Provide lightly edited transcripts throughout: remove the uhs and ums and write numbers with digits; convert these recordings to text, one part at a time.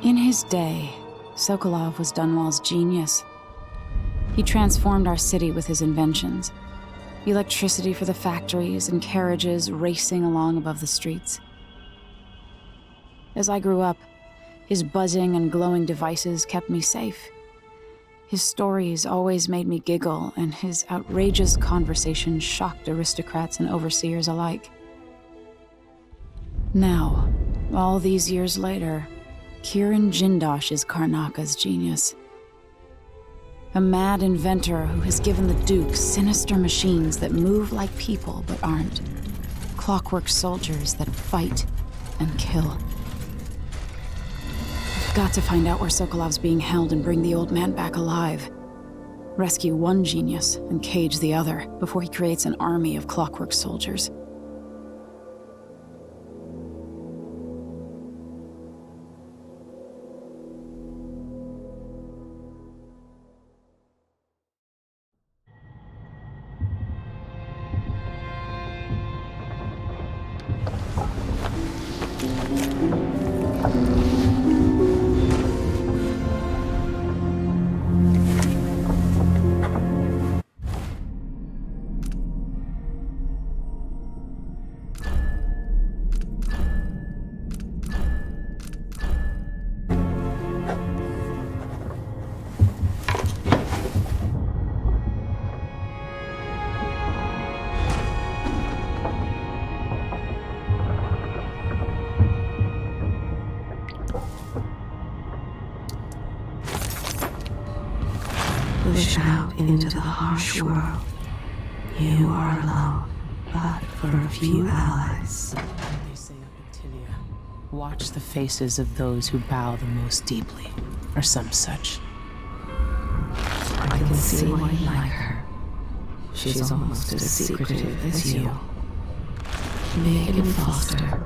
In his day, Sokolov was Dunwall's genius. He transformed our city with his inventions. Electricity for the factories and carriages racing along above the streets. As I grew up, his buzzing and glowing devices kept me safe. His stories always made me giggle, and his outrageous conversations shocked aristocrats and overseers alike. Now, all these years later, Kiran Jindosh is Karnaka's genius. A mad inventor who has given the Duke sinister machines that move like people but aren't. Clockwork soldiers that fight and kill. I've got to find out where Sokolov's being held and bring the old man back alive. Rescue one genius and cage the other before he creates an army of clockwork soldiers. Push out into the harsh world. You are alone, but for a few allies. They say up in Tilia, watch the faces of those who bow the most deeply, or some such. I can see why you like her. She's almost as secretive as you. Megan Foster.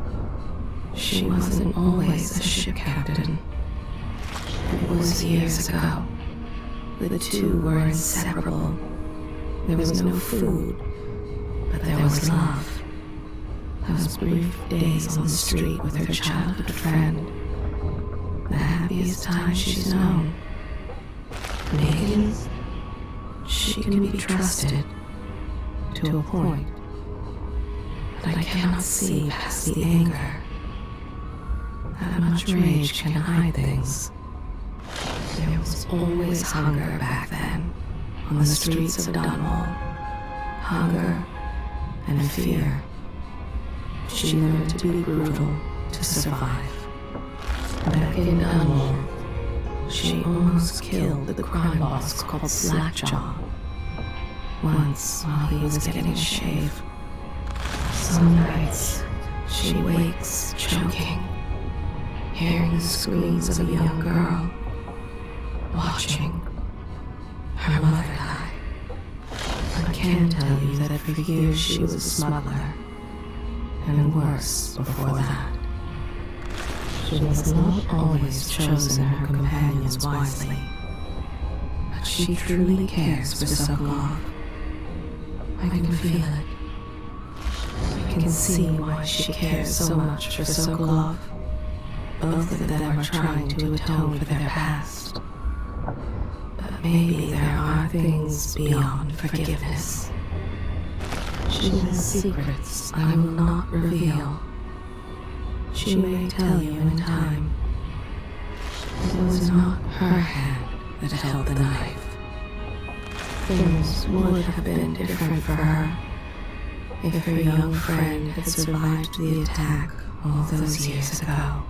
She wasn't always a ship captain. It was years ago. The two were inseparable. There was no food, but there was love. Those brief days on the street with her childhood friend. The happiest time she's known. Megan, she can be trusted. To a point. But I cannot see past the anger. That much rage can hide things. There was always hunger back then, on the streets of Dunwall. Hunger and fear. She learned to be brutal to survive. Back in Dunwall, she almost killed the crime boss called Slackjaw. Once, while he was getting a shave. Some nights, she wakes choking, hearing the screams of a young girl. Watching her mother die. I can tell you that for years she was a smuggler, and worse before that. She has not always chosen her companions wisely, but she truly cares for Sokolov. I can feel it. I can see why she cares so much for Sokolov. Both of them are trying to atone for their past. Maybe there are things beyond forgiveness. She has secrets I will not reveal. She may tell you in time. It was not her hand that held the knife. Things would have been different for her if her young friend had survived the attack all those years ago.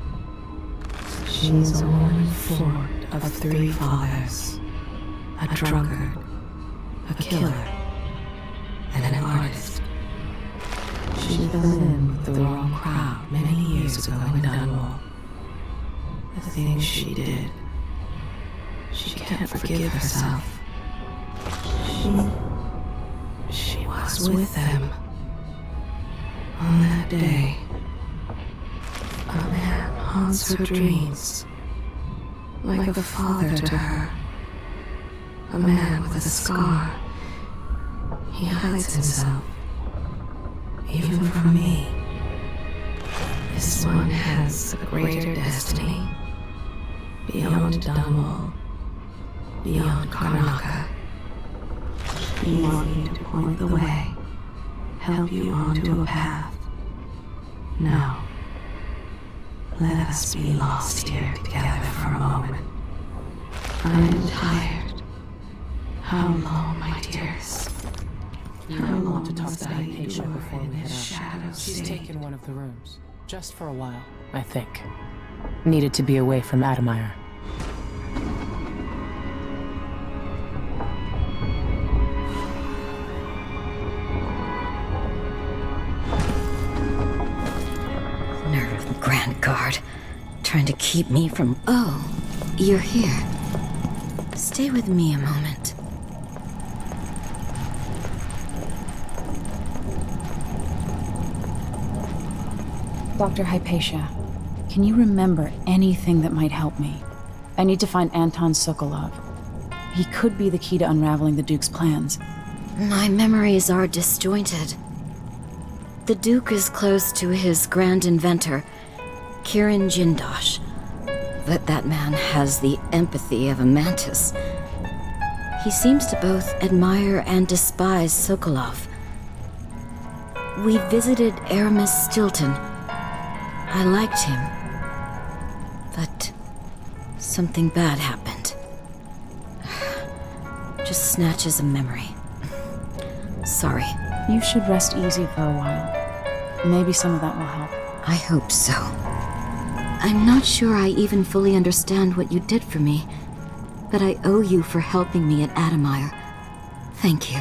She's a woman formed of 3 fathers. A drunkard, a killer, and an artist. She fell in with the wrong crowd many years ago in Dunwall. The things she did, she can't forgive herself. She was with them. On that day, a man haunts her dreams, like a father to her. A man with a scar. He hides himself, even from me. This one has a greater destiny. beyond Dunwall, beyond Karnaka. You want me to point the way, help you onto a path. Now, let us be lost here together for a moment. I am tired. How long, my dears? How long To talk must to I Hypatia endure before we in head this out. shadow She's state? taken one of the rooms. Just for a while, I think. Needed to be away from Admire. Nerve of the Grand Guard, trying to keep me from... Oh, you're here. Stay with me a moment. Dr. Hypatia, can you remember anything that might help me? I need to find Anton Sokolov. He could be the key to unraveling the Duke's plans. My memories are disjointed. The Duke is close to his grand inventor, Kirin Jindosh. But that man has the empathy of a mantis. He seems to both admire and despise Sokolov. We visited Aramis Stilton. I liked him. But something bad happened. Just snatches of memory. Sorry. You should rest easy for a while. Maybe some of that will help. I hope so. I'm not sure I even fully understand what you did for me, but I owe you for helping me at Admire. Thank you.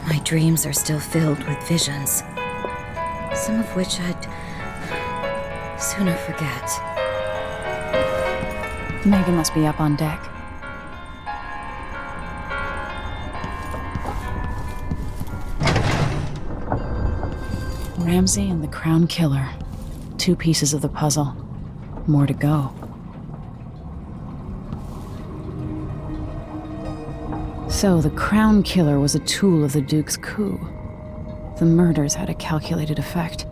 My dreams are still filled with visions, some of which I'd sooner forget. Megan must be up on deck. Ramsey and the Crown Killer. 2 pieces of the puzzle. More to go. So the Crown Killer was a tool of the Duke's coup. The murders had a calculated effect.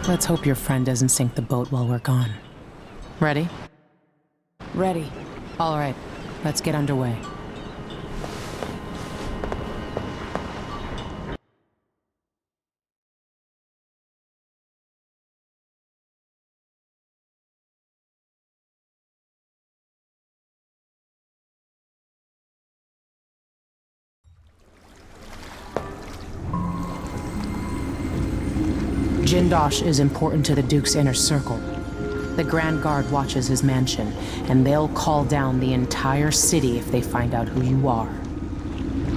Let's hope your friend doesn't sink the boat while we're gone. Ready? Ready. All right, let's get underway. Jindosh is important to the Duke's inner circle. The Grand Guard watches his mansion, and they'll call down the entire city if they find out who you are.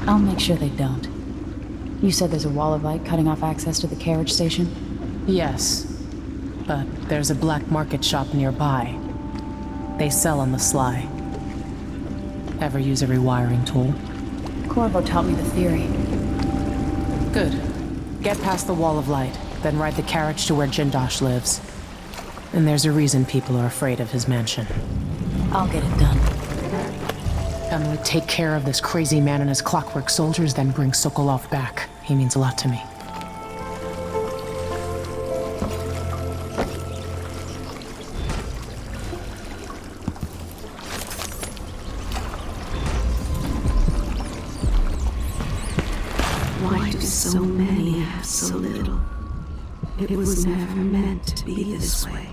I'll make sure they don't. You said there's a wall of light cutting off access to the carriage station? Yes, but there's a black market shop nearby. They sell on the sly. Ever use a rewiring tool? Corvo taught me the theory. Good. Get past the wall of light, then ride the carriage to where Jindosh lives. And there's a reason people are afraid of his mansion. I'll get it done. Emily, take care of this crazy man and his clockwork soldiers, then bring Sokolov back. He means a lot to me. Why do so many have so little? It was never meant to be this way.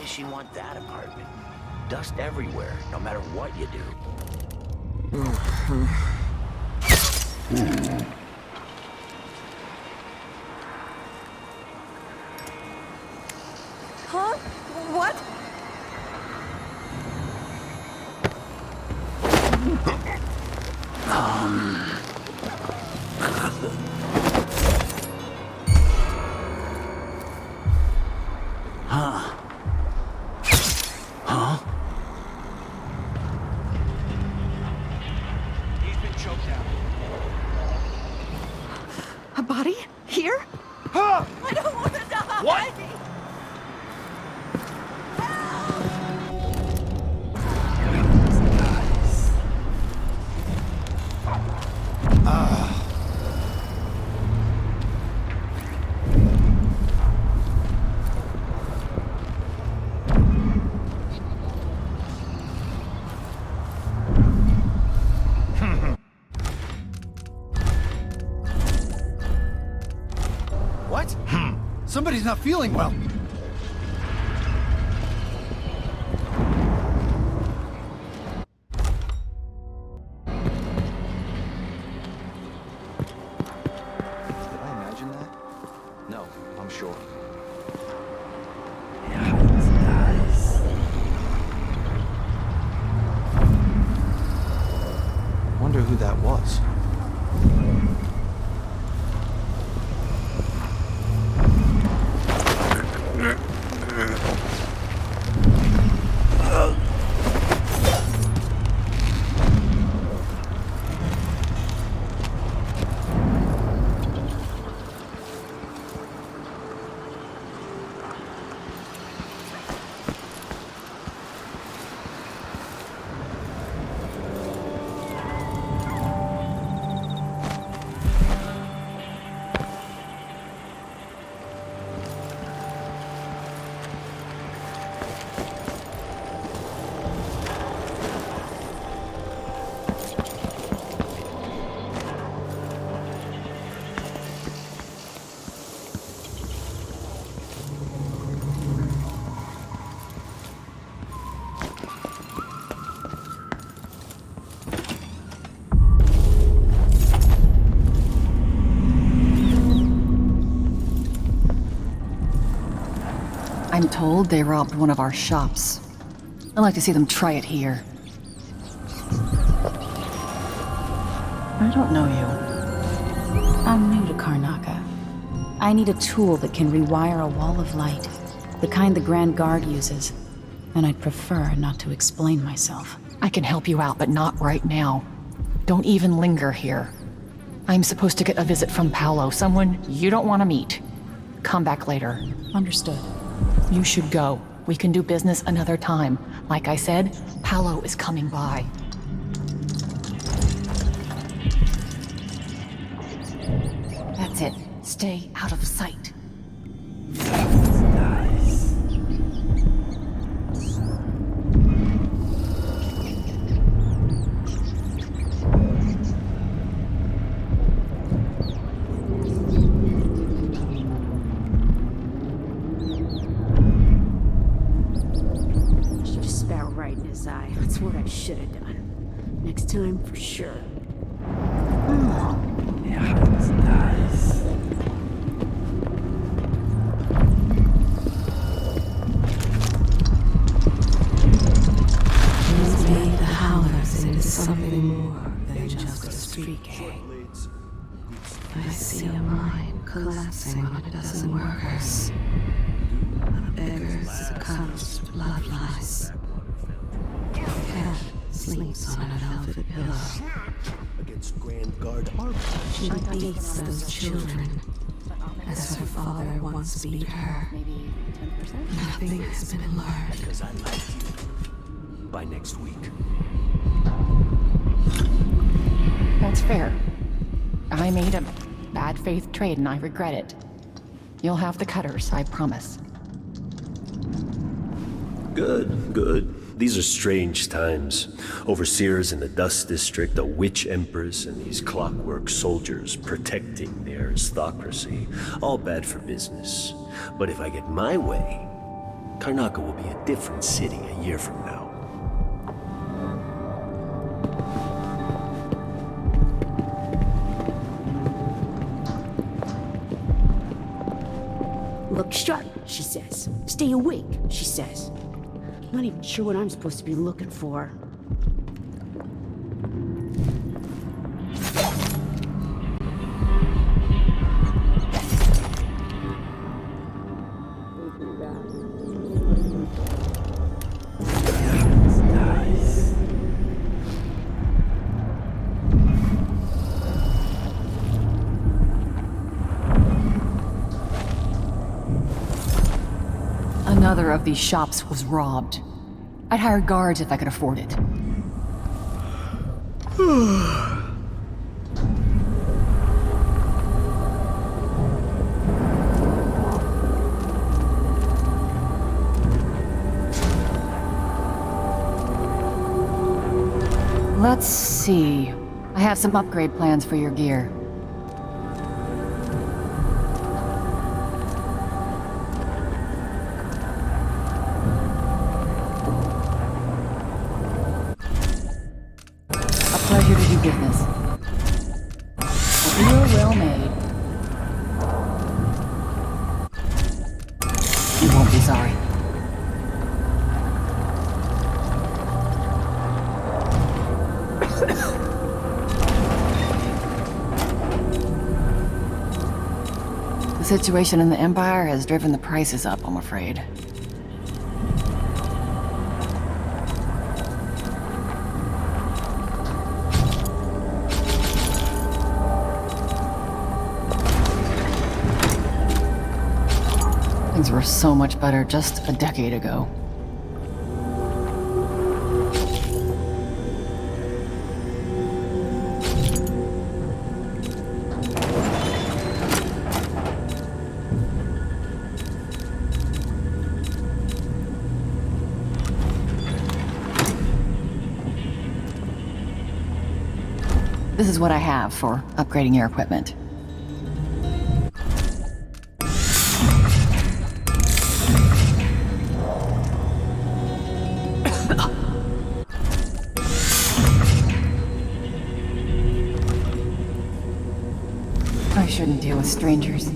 She want that apartment? Dust everywhere, no matter what you do. Huh? What? A body? Here? I don't want to die! What? What? Somebody's not feeling well. Did I imagine that? No, I'm sure. Wonder who that was. I'm told they robbed one of our shops. I'd like to see them try it here. I don't know you. I'm new to Karnaca. I need a tool that can rewire a wall of light, the kind the Grand Guard uses. And I'd prefer not to explain myself. I can help you out, but not right now. Don't even linger here. I'm supposed to get a visit from Paolo, someone you don't want to meet. Come back later. Understood. You should go. We can do business another time. Like I said, Paolo is coming by. That's it. Stay out of sight. That's what I should have done. Next time, for sure. Yeah, that's nice. He's made the Howlers into something more than just a street gang. I see a mine collapsing on a dozen workers. A beggar's succumbs to blood lice. Cat sleeps on a velvet pillow. Against Grand Guard Arbor. She beats those children, as her father once beat her. Nothing has been learned. Because I like you. By next week. That's fair. I made a bad faith trade and I regret it. You'll have the cutters, I promise. Good, good. These are strange times. Overseers in the Dust District, a witch empress, and these clockwork soldiers protecting the aristocracy. All bad for business. But if I get my way, Karnaca will be a different city a year from now. Look sharp, she says. Stay awake, she says. I'm not even sure what I'm supposed to be looking for. Another of these shops was robbed. I'd hire guards if I could afford it. Let's see. I have some upgrade plans for your gear. Pleasure to do business. A deal well made. You won't be sorry. The situation in the Empire has driven the prices up, I'm afraid. Things were so much better just a decade ago. This is what I have for upgrading your equipment. I shouldn't deal with strangers.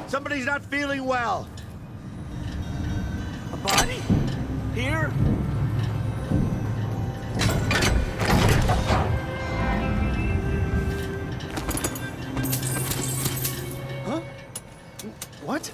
Somebody's not feeling well. A body? Here? Huh? What?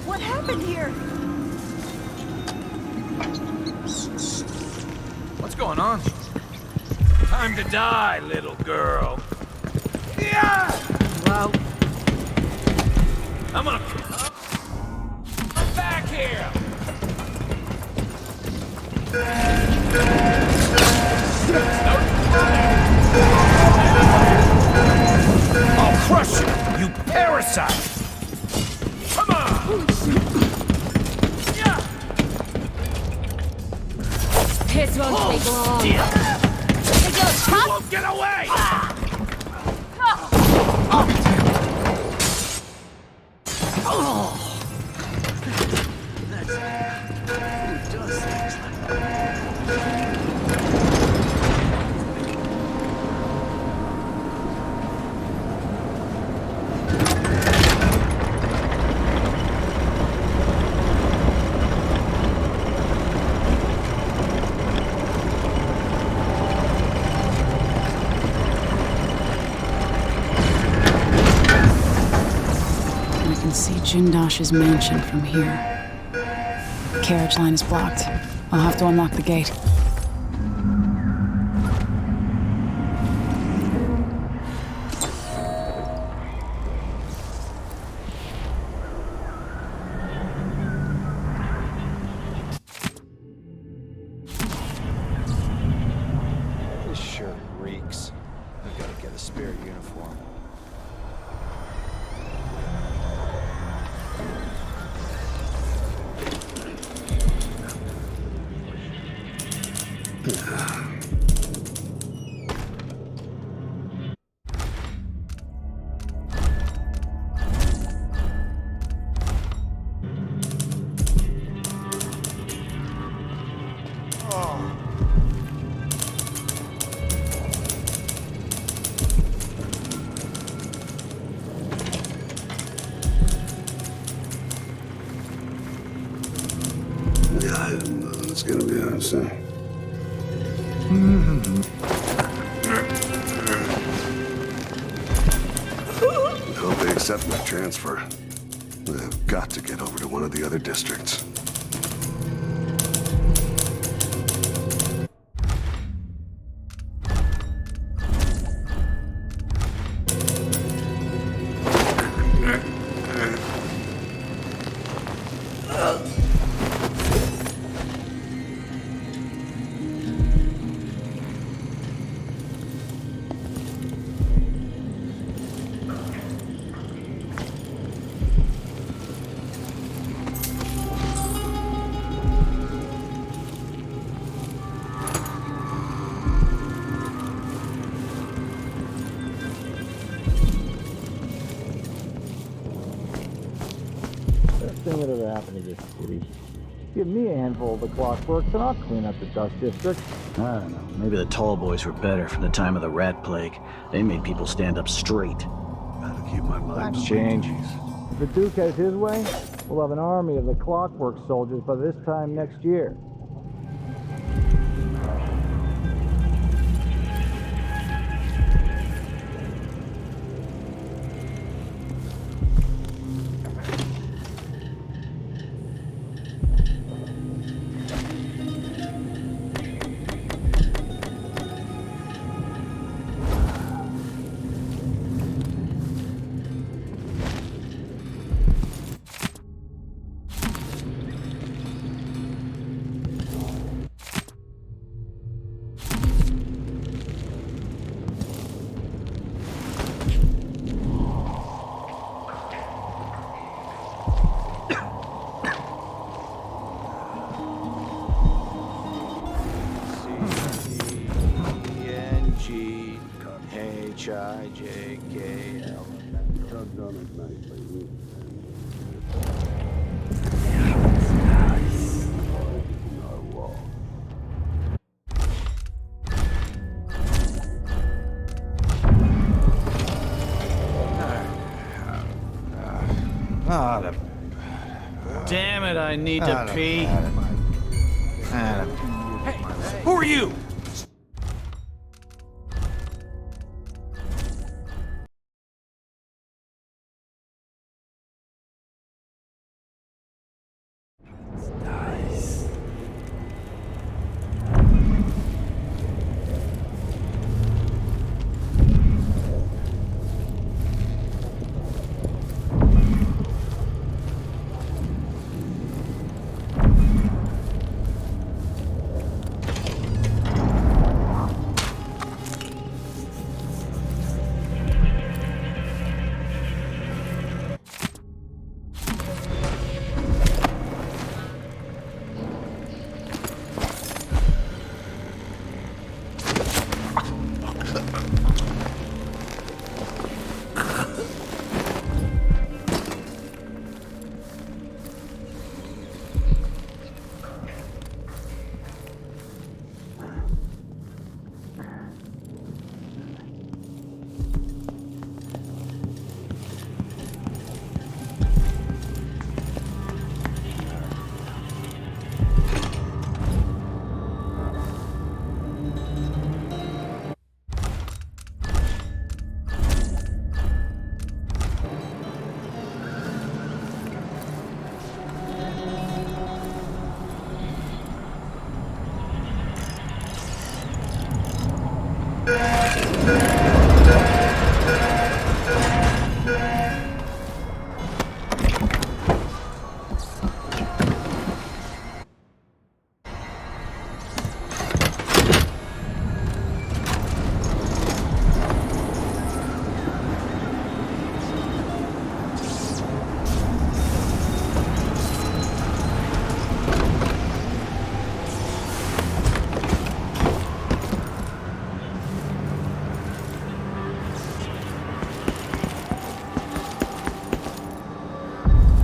What happened here? What's going on? Time to die, little girl. Yeah! Well, I'm gonna... I'm back here! I'll crush you, you parasite! Come on! Yeah! this won't take long. You won't get away! See Jindosh's mansion from here. The carriage line is blocked. I'll have to unlock the gate. This shirt reeks. I gotta get a spare uniform. It's gonna be awesome. Hope they accept my transfer. I've got to get over to one of the other districts. happened to this city. Give me a handful of the clockworks and I'll clean up the dust district. I don't know. Maybe the tall boys were better from the time of the rat plague. They made people stand up straight. Gotta keep my mind Times on change. my duties. If the Duke has his way, we'll have an army of the clockwork soldiers by this time next year. H-I-J-K-L. Tugged on it nicely. Damn it, I need to pee. Hey, who are you?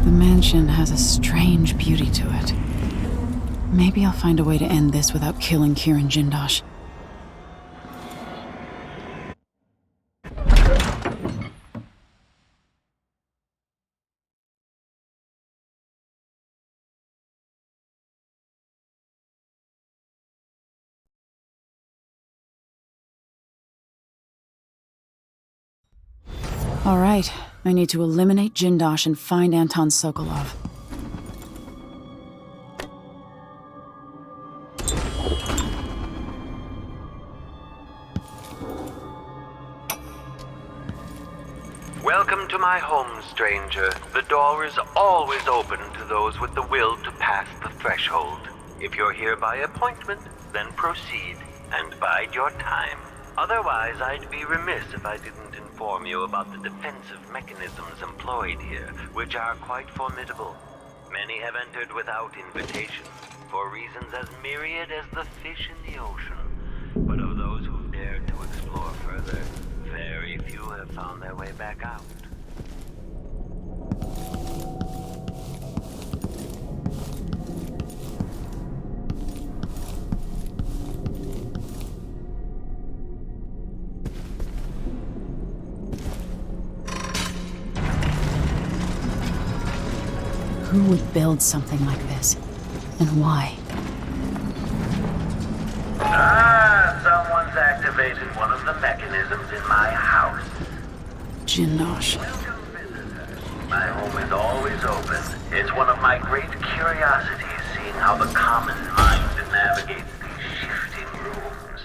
The mansion has a strange beauty to it. Maybe I'll find a way to end this without killing Kieran Jindosh. All right, I need to eliminate Jindosh and find Anton Sokolov. Welcome to my home, stranger. The door is always open to those with the will to pass the threshold. If you're here by appointment, then proceed and bide your time. Otherwise, I'd be remiss if I didn't inform you about the defensive mechanisms employed here, which are quite formidable. Many have entered without invitation, for reasons as myriad as the fish in the ocean. But of those who've dared to explore further, very few have found their way back out. Who would build something like this? And why? Someone's activated one of the mechanisms in my house. Jindosh. My home is always open. It's one of my great curiosities, seeing how the common mind navigates these shifting rooms.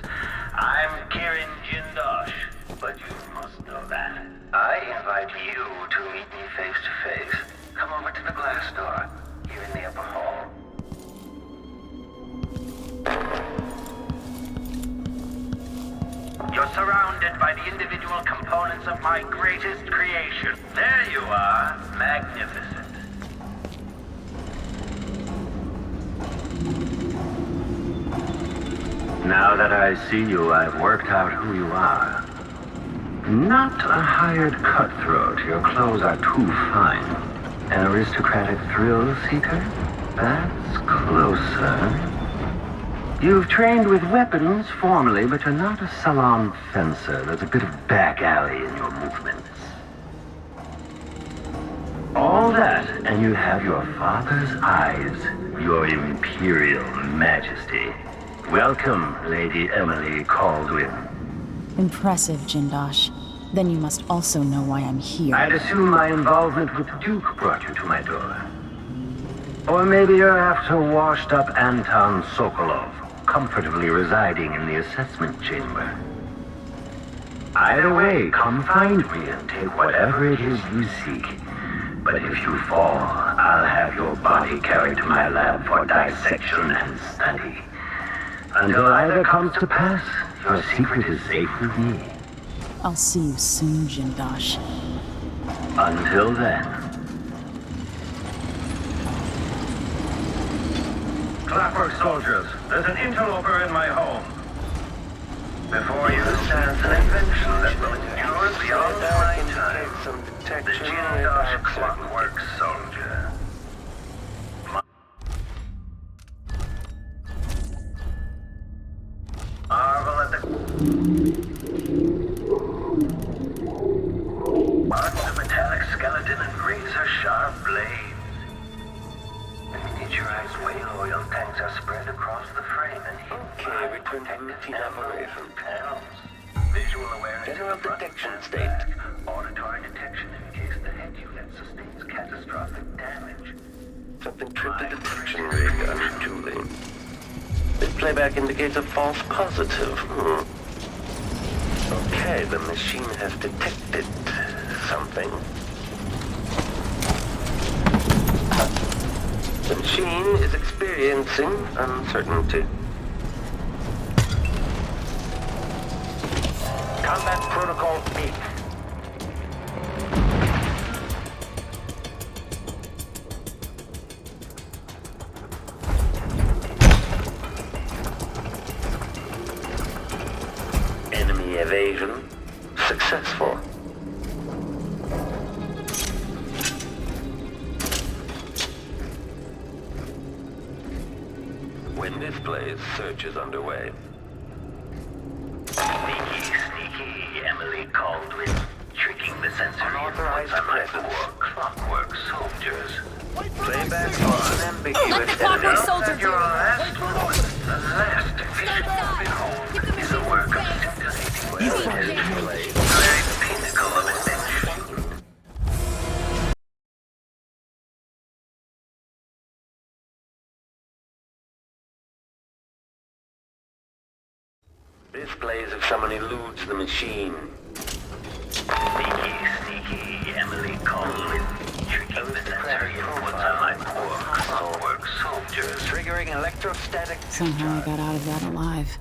I'm Kirin Jindosh, but you must know that. I invite you to meet me face to face. Come over to the glass door, here in the upper hall. You're surrounded by the individual components of my greatest creation. There you are, magnificent. Now that I see you, I've worked out who you are. Not a hired cutthroat. Your clothes are too fine. An aristocratic thrill seeker? That's closer. You've trained with weapons formally, but you're not a salon fencer. There's a bit of back alley in your movements. All that, and you have your father's eyes, your imperial majesty. Welcome, Lady Emily Caldwin. Impressive, Jindosh. Then you must also know why I'm here. I'd assume my involvement with the Duke brought you to my door. Or maybe you're after washed-up Anton Sokolov, comfortably residing in the assessment chamber. Either way, come find me and take whatever it is you seek. But if you fall, I'll have your body carried to my lab for dissection and study. Until either comes to pass, your secret is safe with me. I'll see you soon, Jindosh. Until then. Clockwork soldiers, there's an interloper in my home. Before you stands an invention that will endure beyond my time. The Jindosh Clockwork Soldier. Marvel at the... Marks of metallic skeleton and razor-sharp blades. Miniaturized whale oil tanks are spread across the frame and hidden return to routine operation panels. Visual awareness. General detection state. Auditory detection indicates the head unit sustains catastrophic damage. Something tripped the detection rig unduly. This playback indicates a false positive. Okay, the machine has detected something. The machine is experiencing uncertainty. Combat Protocol 8. Enemy evasion successful. When this plays, search is underway. Sneaky Emily Caldwin, tricking the sensory unauthorized clockwork soldiers. Playback for unambiguous. Let the clockwork soldier do it. Your last moment, the last vision to behold, is a work of scintillating display, the very pinnacle of invention. This plays if someone eludes the machine. Sneaky Emily Caldwin, tricking the sensory inputs on my poor clockwork soldiers. Triggering electrostatic. Somehow I got out of that alive.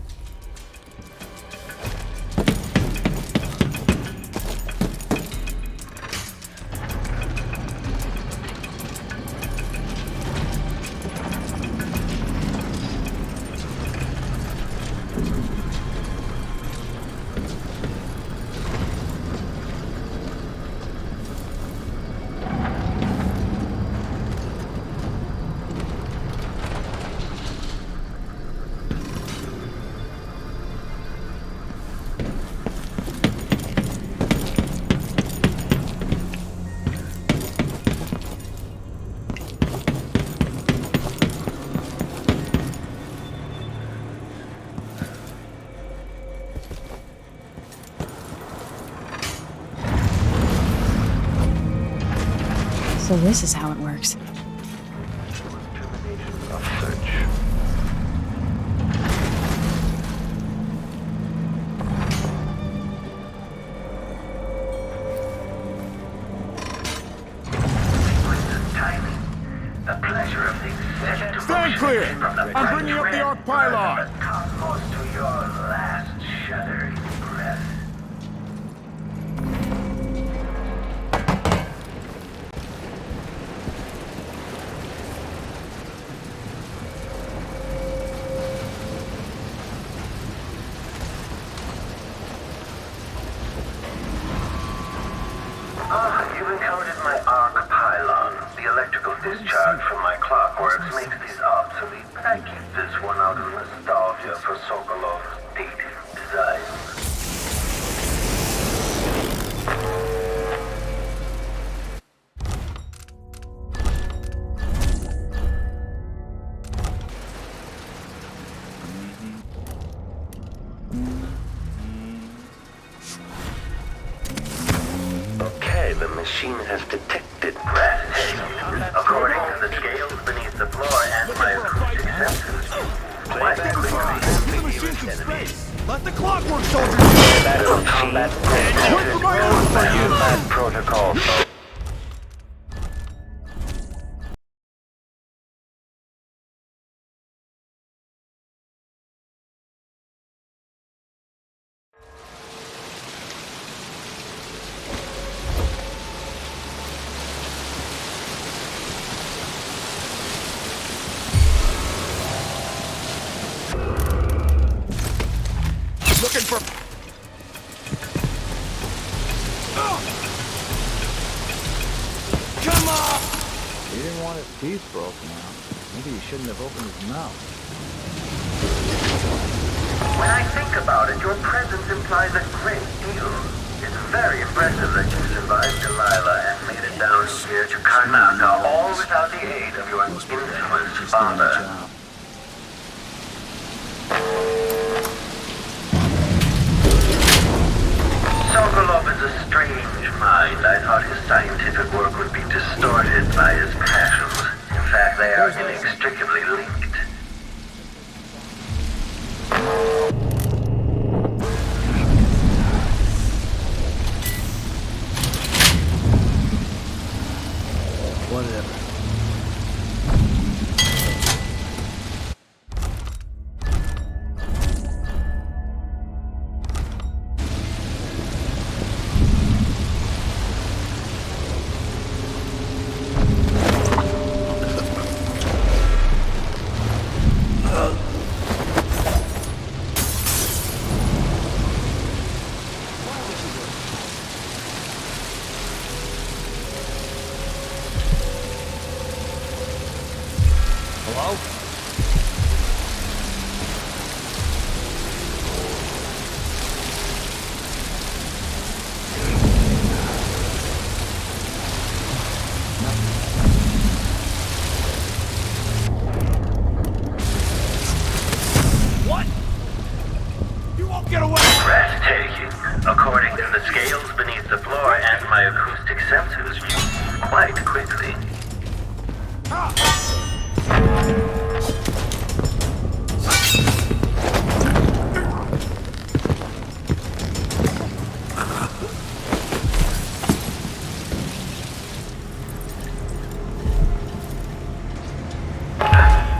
So this is how it works. Stand clear! I'm bringing up the arc pylon! Cosmos to your last shuddering breath. You've encountered my arc pylon. The electrical discharge from my clockworks makes these obsolete, but I keep this one out of nostalgia for Sokolov's dated design. Okay, the machine has detected breathtaking. According to the scales beneath the floor and my acoustic sensors, quite quickly. Let the clockwork soldiers Battle combat protocol. looking for... Come on! He didn't want his teeth broken out. Maybe he shouldn't have opened his mouth. When I think about it, your presence implies a great deal. It's very impressive that you survived Delilah and made it down here to Karnaka, all without the aid of your infamous father. Sokolov is a strange mind. I thought his scientific work would be distorted by his passions. In fact, they are inextricably linked. Whatever. Hello? What? You won't get away! Breathtaking. According to the scales beneath the floor and my acoustic sensors, quite quickly.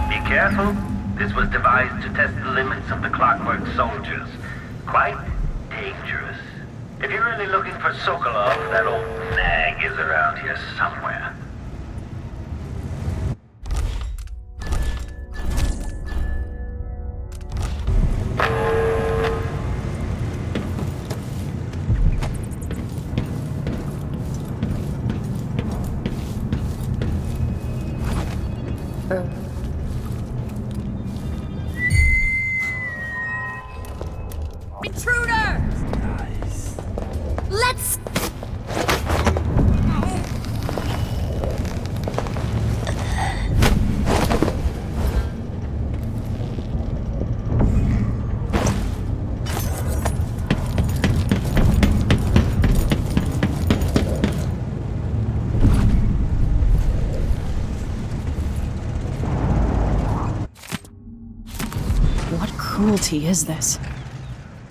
Be careful. This was devised to test the limits of the clockwork soldiers. Quite dangerous. If you're really looking for Sokolov, that old nag is around here somewhere. Intruder! Nice. Let's... cruelty is this?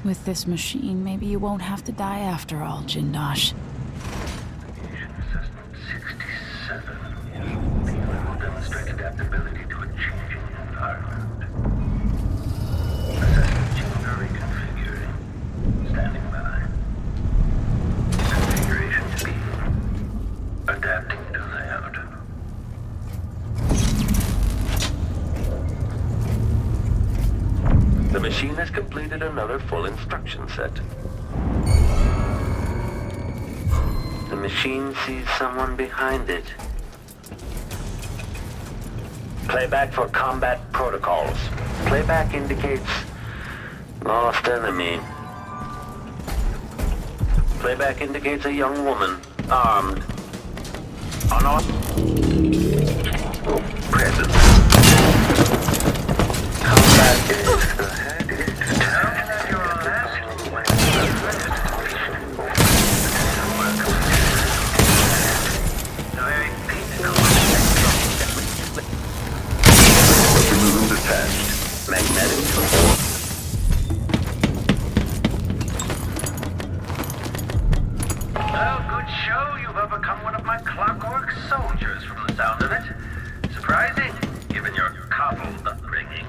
With this machine, maybe you won't have to die after all, Jindosh. Aviation Assessment 67. The unit will demonstrate adaptability to a changing environment. Assessment chamber reconfigured. Standing by. Configuration speed. Adapting to layout. The machine has completed another full instruction set. The machine sees someone behind it. Playback for combat protocols. Playback indicates lost enemy. Playback indicates a young woman, armed. Present. Combat is ahead. Detached. Magnetic support. Well, good show. You've overcome one of my clockwork soldiers from the sound of it. Surprising, given your coddled upbringing.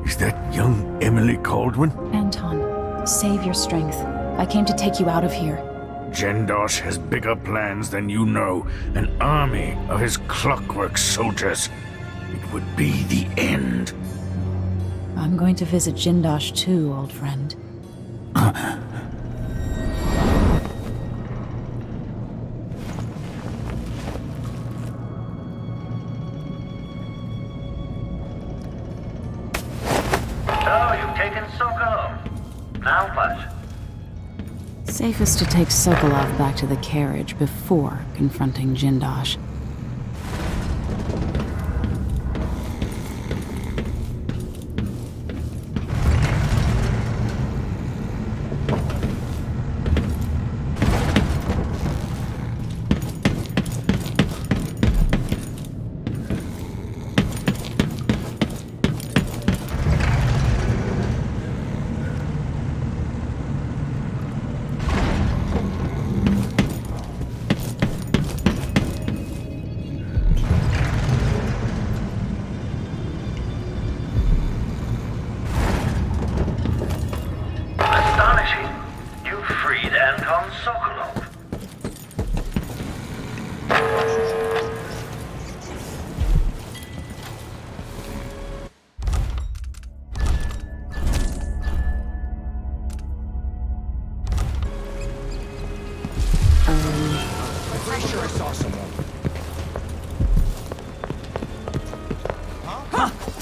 Is that young Emily Caldwin? Anton, save your strength. I came to take you out of here. Jindosh has bigger plans than you know. An army of his clockwork soldiers. It would be the end. I'm going to visit Jindosh2, old friend. Safest to take Sokolov back to the carriage before confronting Jindosh.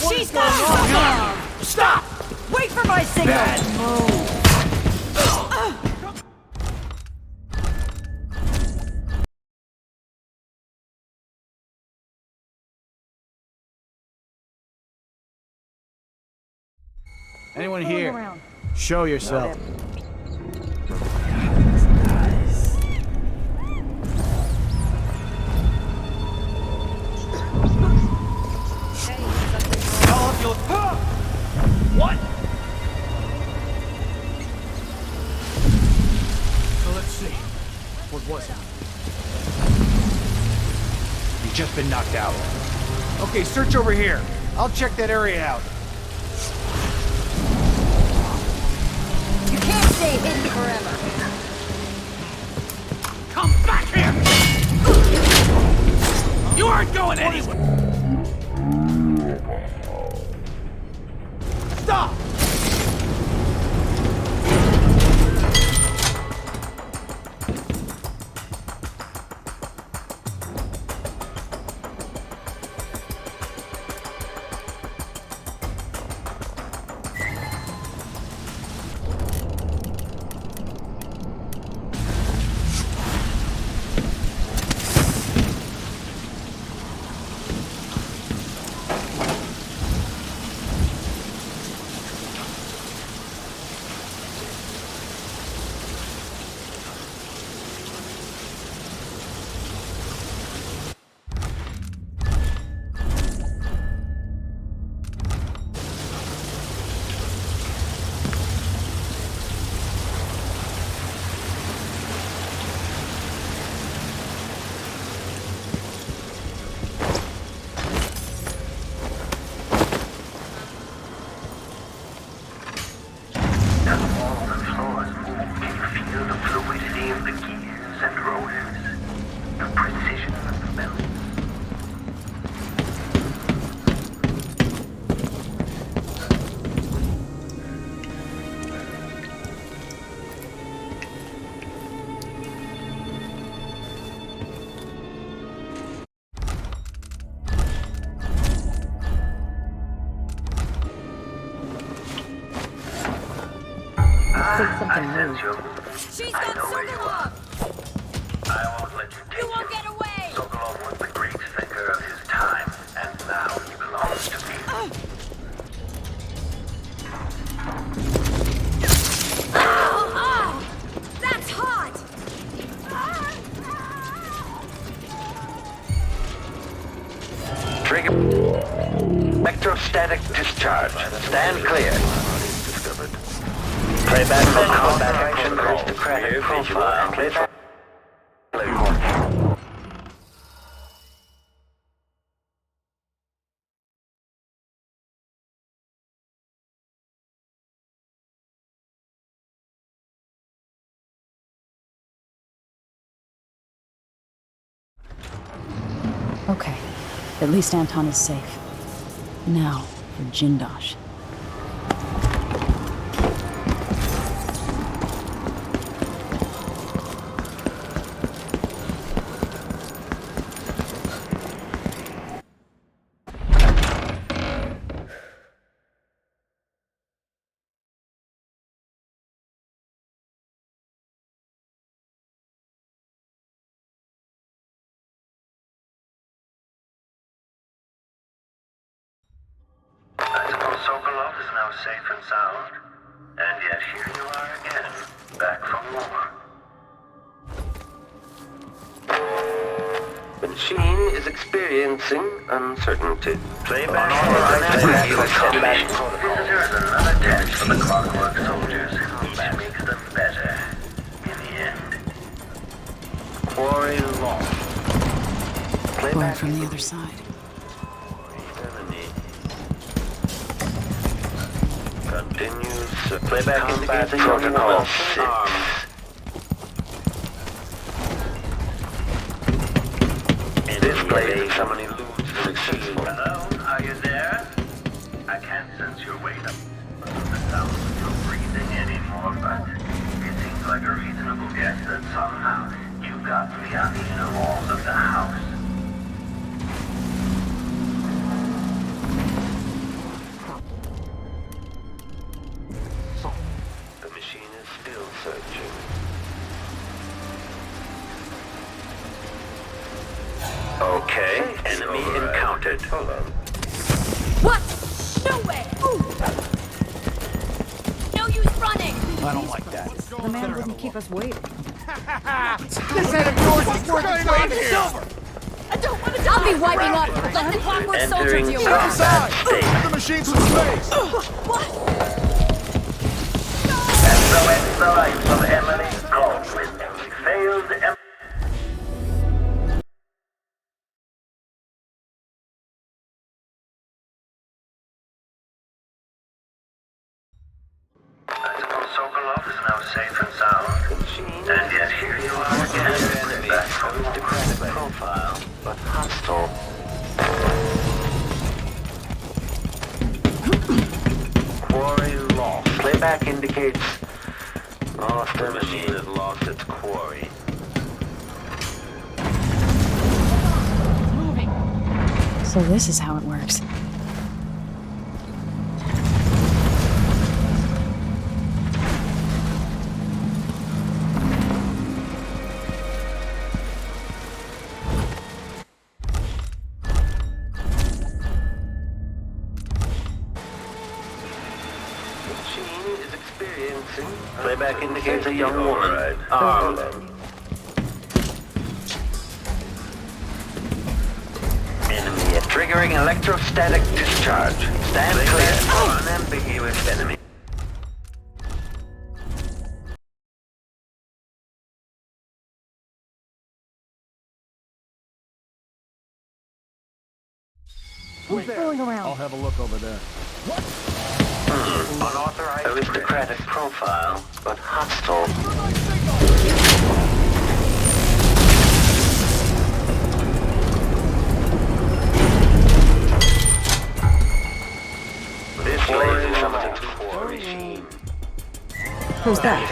She's got it! Stop! Wait for my signal! Bad move! Anyone here? Show yourself. What? So let's see. What was it? He's just been knocked out. Okay, search over here. I'll check that area out. You can't stay hidden forever. Come back here! You aren't going anywhere! Stop! She's got Sokolov! I won't let you take him. Get away! Sokolov was the great thinker of his time, and now he belongs to me. Oh! That's hot! Trigger. Electrostatic discharge. Stand clear. Playback for combat action. Aristocratic profile. Playback. Okay, at least Anton is safe. Now, for Jindosh. Sokolov is now safe and sound, and yet here you are again, back for more. The machine is experiencing uncertainty. Playback. Visitors another test for the clockwork soldiers, which makes them better in the end. Quarry lost. Going from the other side. Continues. Playback indicates protocol 6. Display somebody lose successful. Hello, are you there? I can't sense your weight up the sound of your breathing anymore, but it seems like a reasonable guess that somehow you got beyond the inner walls of the house. The machine is still searching. Okay, enemy encountered. Hold on. What? No way! Ooh. No use running! I don't like that. The man wouldn't keep us waiting. This head of yours is worth its weight in silver! I don't want to. I'll be wiping up. Let the clockwork soldier deal with it. Let the machine some space! What? And so ends the life of Emily Goldwyn, failed Sokolov is now safe and sound, and yet here you are again, back from Aristocratic profile, but hostile. Quarry lost. Playback indicates lost. The machine has lost its quarry. So this is how it works. Playback indicates a young woman. Armed. Enemy triggering electrostatic discharge. Stand clear. Unambiguous enemy. Who's fooling around? I'll have a look over there. Unauthorized aristocratic profile, but hostile. This lays something for a machine. Who's that?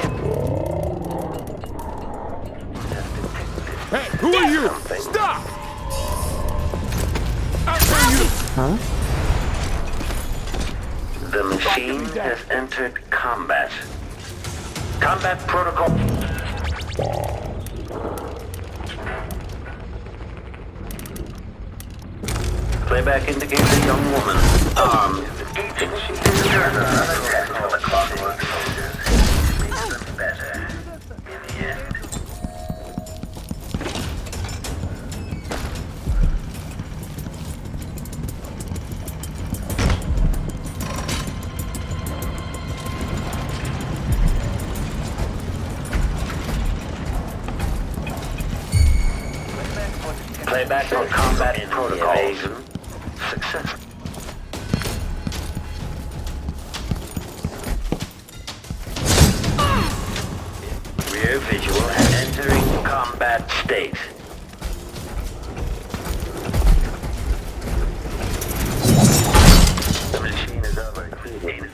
Hey, who are you? Stop! Huh? The machine has entered combat. Combat protocol. Playback indicates a young woman, armed. Agent, she is unattached for the clockwork soldiers. Makes them better in the end. Playback for combat protocols. Success. Rear visual and entering combat state. The machine is overheating.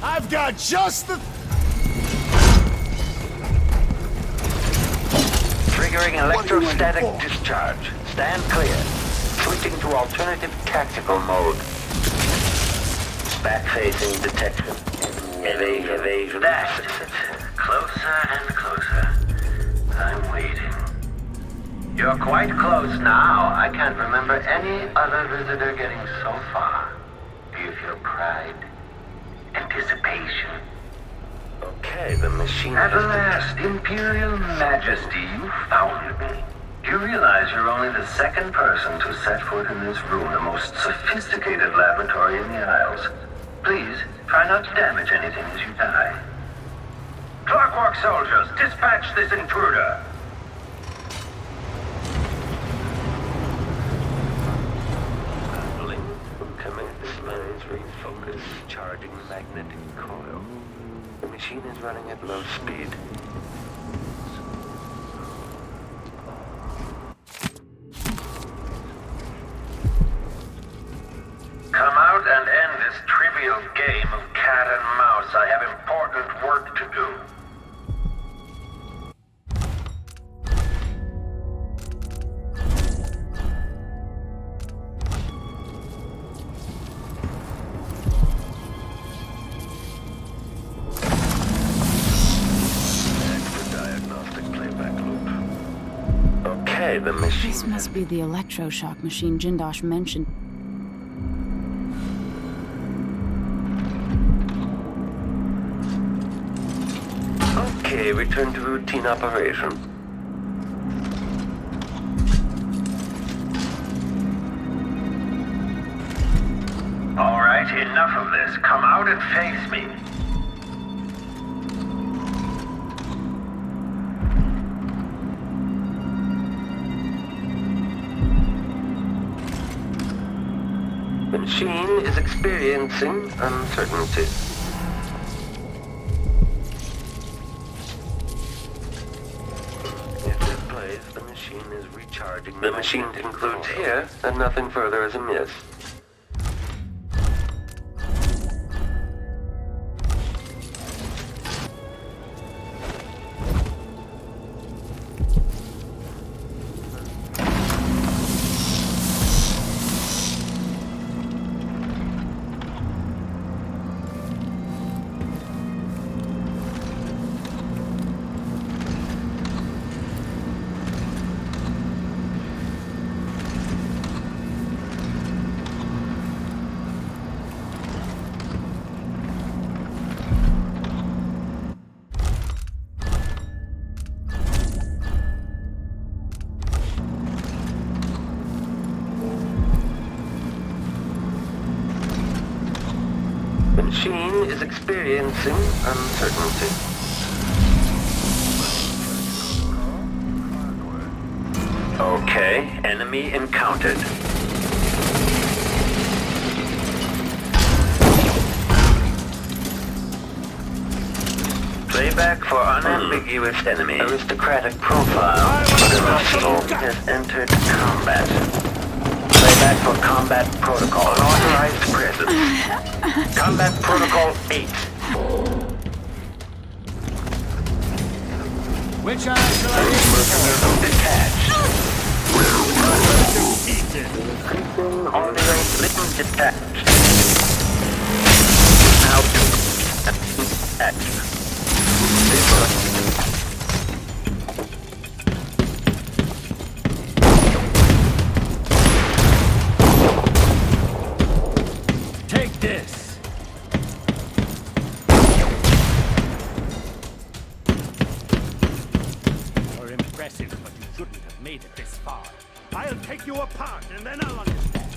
I've got just the... Triggering electrostatic discharge. Stand clear. Switching to alternative tactical mode. Back-facing detection. Evasion. That's it. Closer and closer. I'm waiting. You're quite close now. I can't remember any other visitor getting so far. Do you feel pride? Anticipation? Okay, the machine... At last, Imperial Majesty, you found me. You realize you're only the second person to set foot in this room, the most sophisticated laboratory in the Isles. Please, try not to damage anything as you die. Clockwork soldiers, dispatch this intruder! Coming displays, refocus, charging magnetic coil. The machine is running at low speed. Come out and end this trivial game of cat and mouse. I have important work to do. The machine. This must be the electroshock machine Jindosh mentioned. Okay, return to routine operation. All right, enough of this. Come out and face me. The machine is experiencing uncertainty. If this plays, the machine is recharging. The machine concludes here that nothing further is amiss. The machine is experiencing uncertainty. Okay, enemy encountered. Playback for unambiguous enemy. Aristocratic profile. The machine has entered combat. Playback for combat protocol. Unauthorized presence. Combat protocol 8. Which eye shall I detached. it? Increasing audio link detached. Now detached. Take this! You're impressive, but you shouldn't have made it this far. I'll take you apart, and then I'll understand.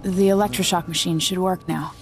The electroshock machine should work now.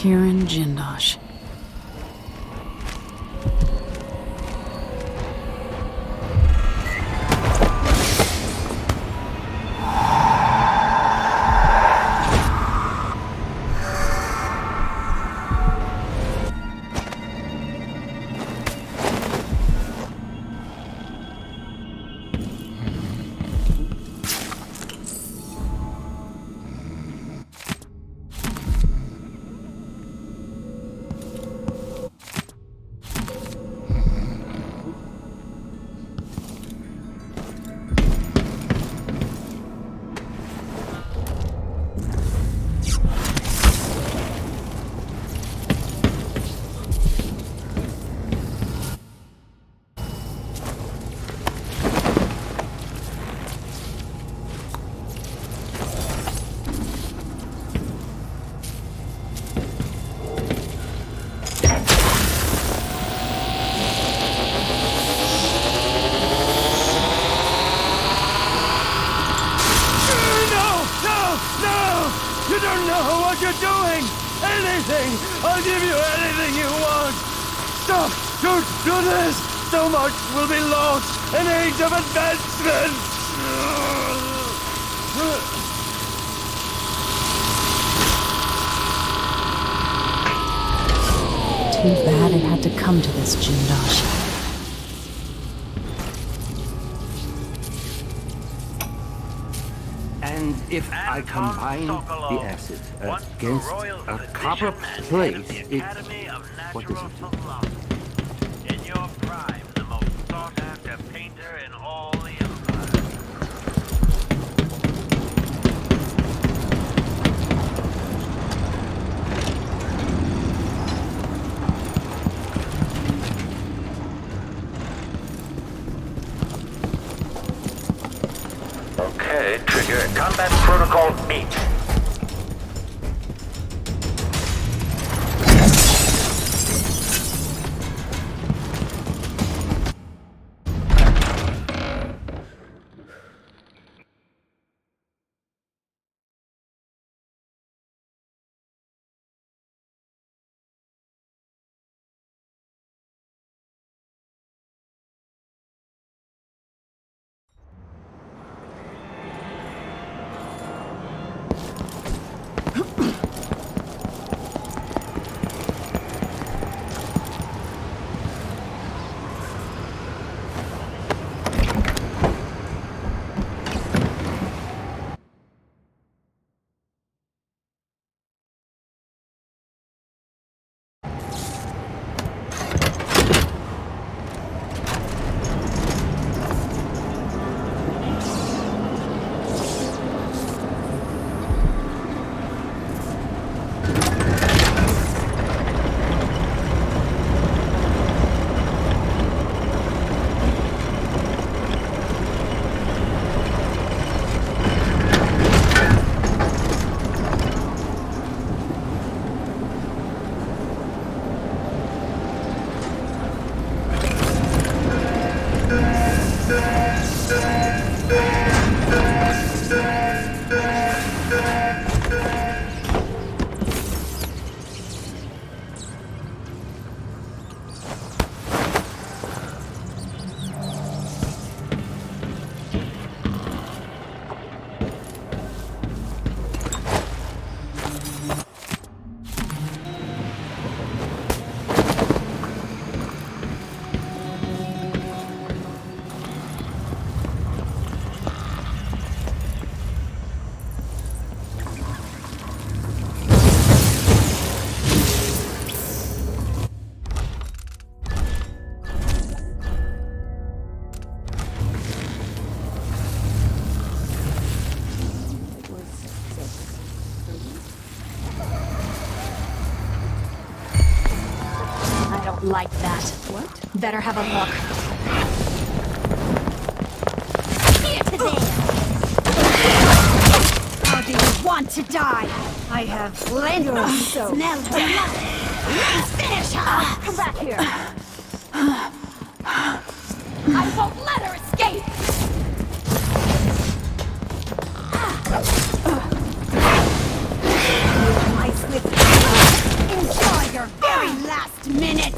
Kirin Jindosh. I'll give you anything you want! Stop! Don't do this! So much will be lost! An age of advancement! Too bad it had to come to this, Jindosh. And if I combine the acid against a copper plate, it... What does it do? In your prime, the most sought-after painter in all the empire. Okay, trigger combat protocol 8. like that. What? Better have a look. Here to there! How do you want to die? I have plenty of soap. Smell blood. Let's finish her! Come back here. I won't let her escape! My swift. Enjoy your very last minutes!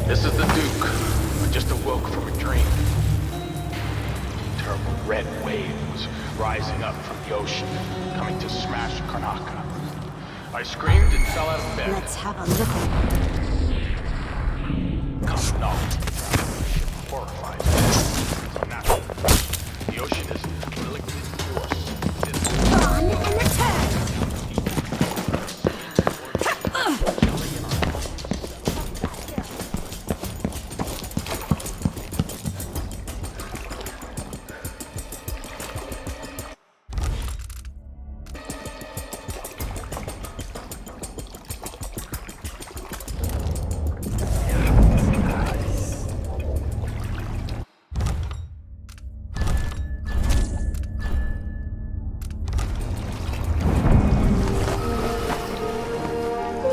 This is the Duke. I just awoke from a dream. A terrible red wave was rising up from the ocean, coming to smash Karnaka. I screamed and fell out of bed. Let's have a look at Common knowledge. Horrified. Natural. The ocean is relicted to us. Run and return!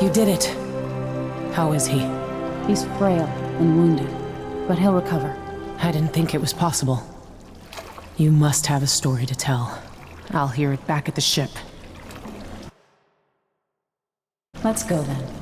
You did it. How is he? He's frail and wounded, but he'll recover. I didn't think it was possible. You must have a story to tell. I'll hear it back at the ship. Let's go then.